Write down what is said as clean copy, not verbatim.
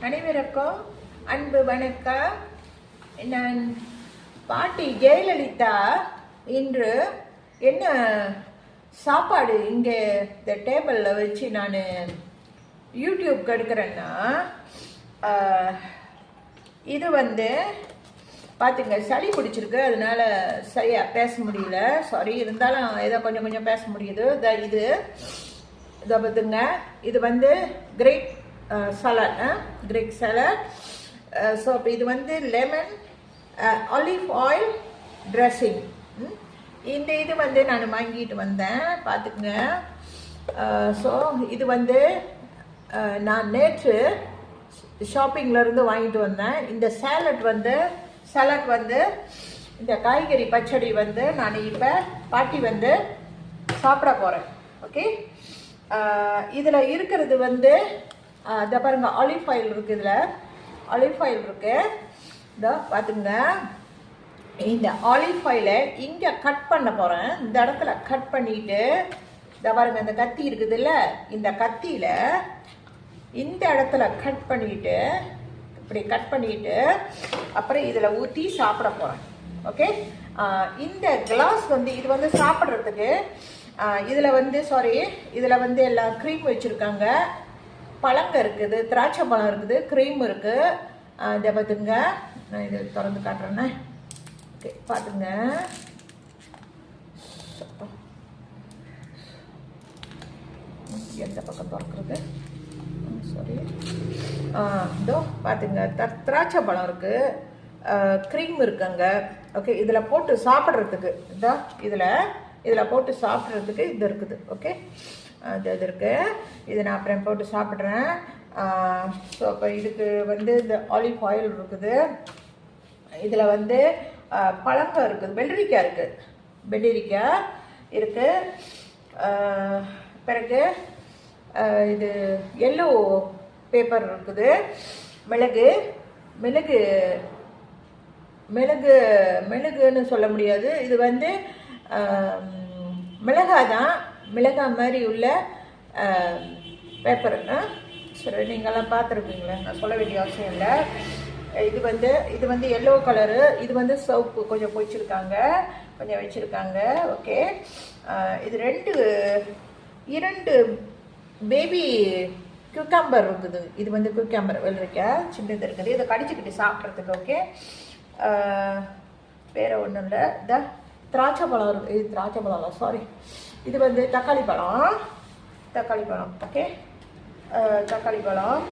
அனைவருக்கும் அன்பு வணக்கம். நான் பாட்டி ஜெயலலிதா இன்று என்ன சாப்பாடு இங்கே இந்த டேபிளில் வச்சு நான் யூடியூப்க்கு எடுக்கிறேன்னா, இது பார்த்துங்க, சளி பிடிச்சிருக்கு, அதனால சரியாக பேச முடியல, சாரி. இருந்தாலும் ஏதோ கொஞ்சம் கொஞ்சம் பேச முடியுது. இது இதை பார்த்துங்க, இது Greek salad, Greek salad. So இப்போ இது லெமன் ஆலிவ் ஆயில் ட்ரெஸ்ஸிங். இந்த இது நான் வாங்கிட்டு வந்தேன், பார்த்துக்குங்க. ஸோ இது நான் நேற்று ஷாப்பிங்லேருந்து வாங்கிட்டு வந்தேன். இந்த சலாட் இந்த காய்கறி பச்சடி நான் இப்போ பாட்டி சாப்பிட போகிறேன். ஓகே, இதில் இருக்கிறது இதை பாருங்க, ஆலிவ் ஆயில் இருக்குது. இதில் ஆலிவ் ஆயில் இருக்கு. இதோ பார்த்துங்க, இந்த ஆலிவ் ஆயிலை இங்கே கட் பண்ண போகிறேன். இந்த இடத்துல கட் பண்ணிட்டு, இதை பாருங்க, இந்த கத்தி இருக்குதுல்ல, இந்த கத்தியில் இந்த இடத்துல கட் பண்ணிட்டு, இப்படி கட் பண்ணிட்டு அப்புறம் இதில் ஊற்றி சாப்பிட போகிறேன். ஓகே, இந்த கிளாஸ் இது சாப்பிட்றதுக்கு இதில் சாரி, இதில் எல்லாம் க்ரீம் வச்சுருக்காங்க. பழங்க இருக்குது, திராட்சை பழம் இருக்குது, க்ரீம் இருக்குது. இதை பார்த்துங்க, நான் இது திறந்து காட்டுறேன்னே. ஓகே, பார்த்துங்க. எந்த பக்கம் திறக்கிறது, சாரி. இதோ பார்த்துங்க, திராட்சை பழம் இருக்குது, க்ரீம் இருக்குங்க. ஓகே, இதில் போட்டு சாப்பிட்றதுக்கு இதில் போட்டு சாப்பிட்றதுக்கு இது இருக்குது. ஓகே, இது இருக்குது. இது நான் அப்புறம் போட்டு சாப்பிட்றேன். ஸோ அப்போ இதுக்கு இந்த ஆலிவ் ஆயில் இருக்குது. இதில் பழங்க இருக்குது, வெள்ளரிக்காய் இருக்குது, வெள்ளரிக்காய் இருக்குது. பிறகு இது எல்லோ பேப்பர் இருக்குது. மிளகுன்னு சொல்ல முடியாது. இது மிளகாய் தான், மிளகாய் மாதிரி உள்ள பேப்பர். சரி, நீங்கள்லாம் பார்த்துருப்பீங்களே, நான் சொல்ல வேண்டிய அவசியம் இல்லை. இது எல்லோ கலரு. இது சோப்பு கொஞ்சம் வச்சுருக்காங்க. ஓகே, இது இரண்டு பேபி குக்கம்பர் இருக்குது. இது குக்கம்பர் வெள்ளரிக்காய் சின்னது இருக்குது. இதை கடிச்சுக்கிட்டு சாப்பிட்றதுக்கு. ஓகே, வேறு ஒன்றும் இல்லை. திராட்சை பழம் இருக்குது. இது திராட்சை பழம், சாரி. இது தக்காளி பழம். ஓகே, தக்காளி பழம்.